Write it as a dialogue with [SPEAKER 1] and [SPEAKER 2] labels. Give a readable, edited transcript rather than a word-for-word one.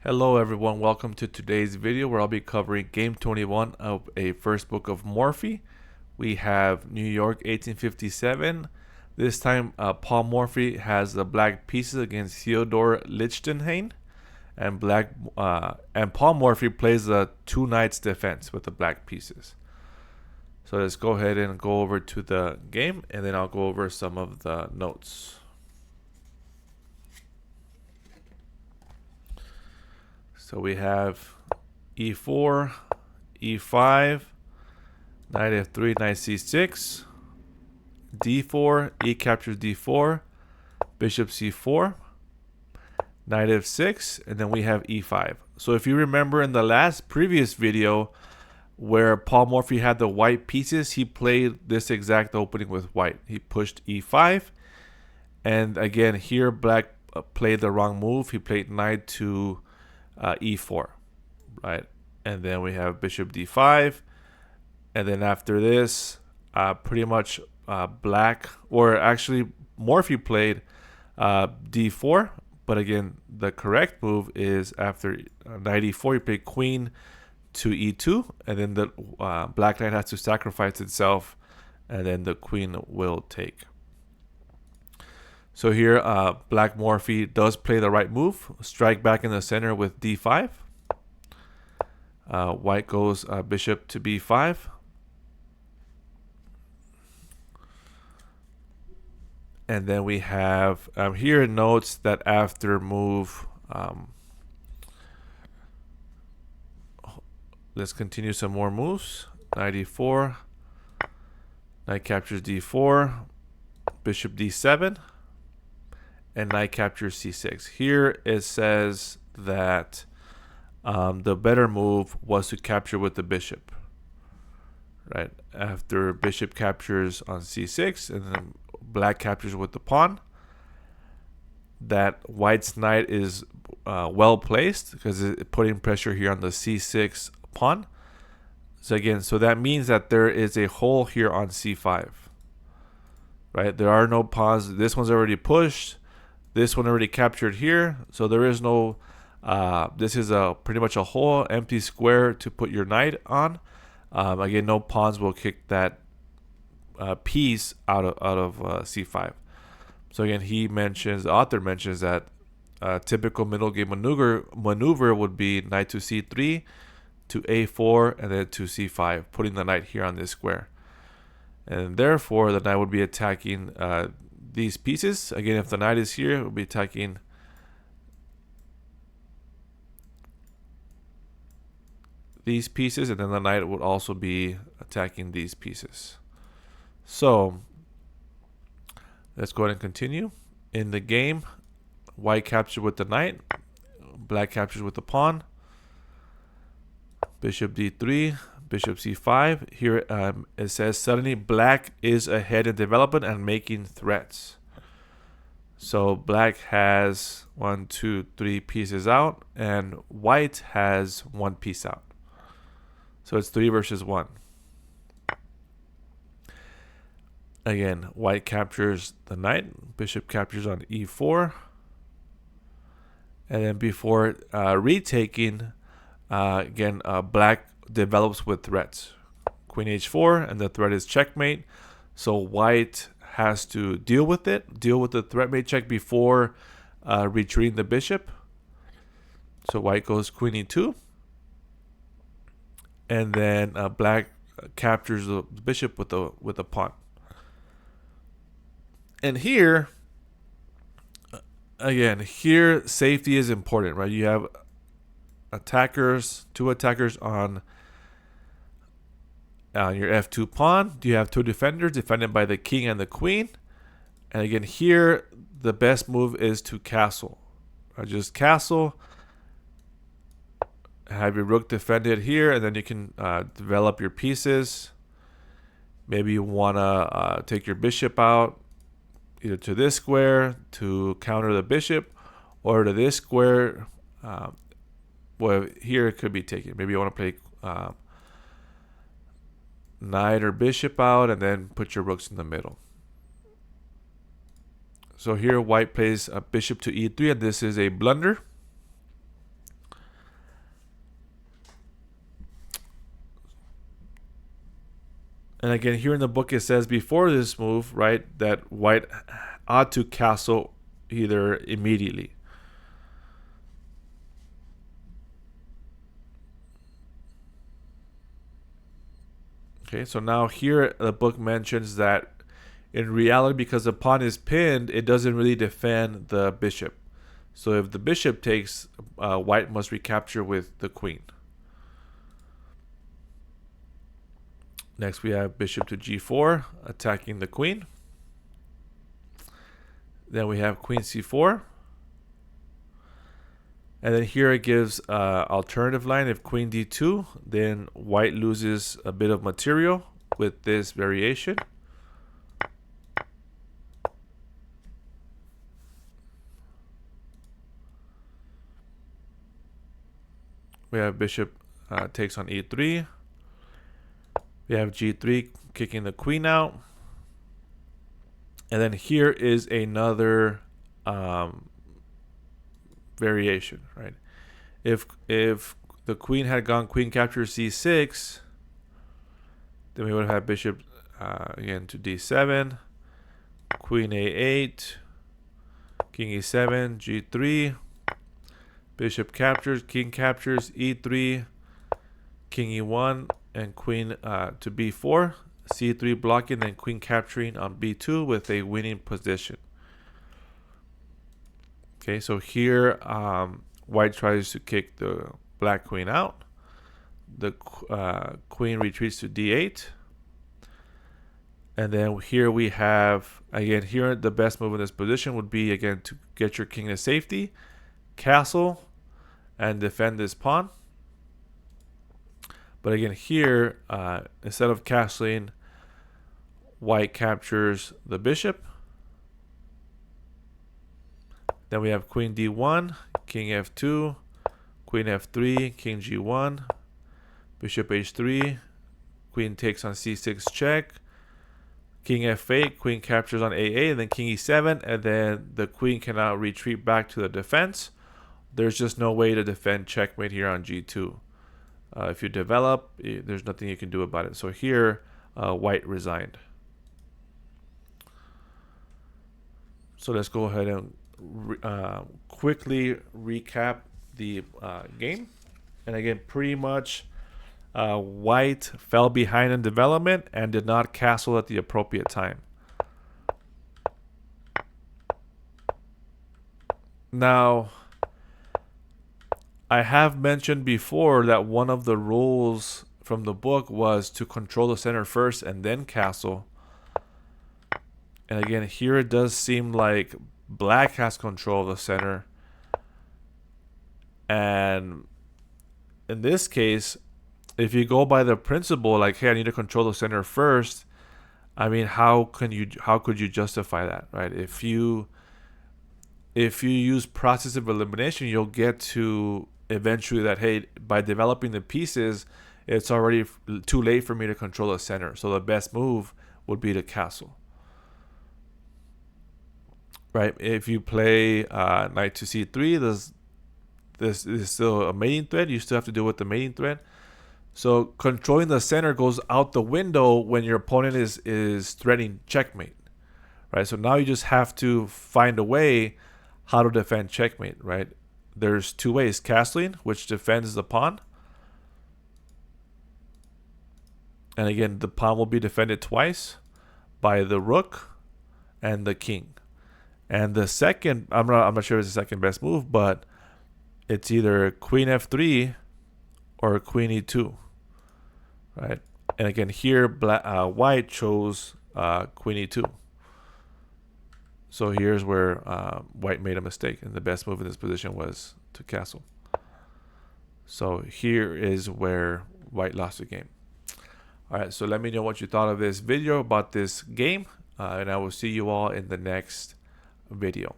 [SPEAKER 1] Hello everyone, welcome to today's video where I'll be covering game 21 of a First Book of Morphy. We have New York 1857. This time Paul Morphy has the black pieces against Theodore Lichtenhain, and Paul Morphy plays the two knights defense with the black pieces. So let's go ahead and go over to the game, and then I'll go over some of the notes. So we have e4, e5, knight f3, knight c6, d4, e captures d4, bishop c4, knight f6, and then we have e5. So if you remember in the previous video where Paul Morphy had the white pieces, he played this exact opening with white. He pushed e5, and again here black played the wrong move. He played knight to e4, right? And then we have bishop d5, and then after this pretty much black, or actually Morphy played d4, but again the correct move is after knight e4 you play queen to e2, and then the black knight has to sacrifice itself, and then the queen will take. So here, black Morphy does play the right move, strike back in the center with d5. White goes bishop to b5. And then we have, here it notes that after move, let's continue some more moves. Knight e4, knight captures d4, bishop d7, and knight captures c6. Here it says that the better move was to capture with the bishop, right? After bishop captures on c6 and then black captures with the pawn, that white's knight is well placed because it's putting pressure here on the c6 pawn. So again, so that means that there is a hole here on c5, right? There are no pawns. This one's already pushed. This one already captured here, so there is no, this is pretty much a whole empty square to put your knight on. Again, no pawns will kick that piece out of c5. So again, the author mentions that typical middle game maneuver would be knight to c3, to a4, and then to c5, putting the knight here on this square. And therefore, the knight would be attacking these pieces. Again, if the knight is here, it will be attacking these pieces, and then the knight would also be attacking these pieces. So let's go ahead and continue. In the game, white captured with the knight, black captures with the pawn, bishop d3, bishop c5. Here it says suddenly black is ahead in development and making threats. So black has 1, 2, 3 pieces out, and white has 1 piece out. So it's 3 versus 1. Again, white captures the knight, bishop captures on e4, and then before retaking, again, black develops with threats. Queen h4, and the threat is checkmate. So white has to deal with the threat mate check before retreating the bishop. So white goes queen e2, and then black captures the bishop with the pawn. And here, again, here safety is important, right? You have two attackers on your f2 pawn. You have 2 defenders defended by the king and the queen. And again, here the best move is to castle. Just castle, have your rook defended here, and then you can develop your pieces. Maybe you want to take your bishop out, either to this square to counter the bishop, or to this square. Well, here it could be taken. Maybe you want to play knight or bishop out, and then put your rooks in the middle. So here white plays a bishop to e3, and this is a blunder. And again, here in the book, it says before this move, right, that white ought to castle either immediately. Okay, so now here the book mentions that in reality, because the pawn is pinned, it doesn't really defend the bishop. So if the bishop takes, white must recapture with the queen. Next, we have bishop to g4, attacking the queen. Then we have queen c4. And then here it gives alternative line. If queen d2, then white loses a bit of material with this variation. We have bishop takes on e3. We have g3 kicking the queen out. And then here is another variation, right? If the queen had gone queen captures c6, then we would have bishop again to d7, queen a8, king e7, g3, bishop captures, king captures, e3, king e1, and queen to b4, c3 blocking, then queen capturing on b2 with a winning position. Okay, so here white tries to kick the black queen out. The queen retreats to d8. And then here we have, again, here the best move in this position would be, again, to get your king to safety, castle, and defend this pawn. But again, here, instead of castling, white captures the bishop. Then we have queen d1, king f2, queen f3, king g1, bishop h3, queen takes on c6 check, king f8, queen captures on a8, and then king e7, and then the queen cannot retreat back to the defense. There's just no way to defend checkmate here on g2. If you develop, there's nothing you can do about it. So here, white resigned. So let's go ahead and quickly recap the game. And again, pretty much white fell behind in development and did not castle at the appropriate time. Now, I have mentioned before that one of the rules from the book was to control the center first and then castle. And again, here it does seem like black has control of the center. And in this case, if you go by the principle, like, hey, I need to control the center first, I mean, how could you justify that, right? If you use process of elimination, you'll get to eventually that, hey, by developing the pieces, it's already too late for me to control the center. So the best move would be to castle. Right? If you play knight to c3, this is still a mating thread. You still have to deal with the mating thread. So controlling the center goes out the window when your opponent is threatening checkmate. Right? So now you just have to find a way how to defend checkmate, right? There's two ways: castling, which defends the pawn. And again, the pawn will be defended twice by the rook and the king. And the second, I'm not sure it's the second best move, but it's either queen f3 or queen e2, right? And again, here white chose queen e2. So here's where white made a mistake, and the best move in this position was to castle. So here is where white lost the game. All right, so let me know what you thought of this video about this game, and I will see you all in the next video.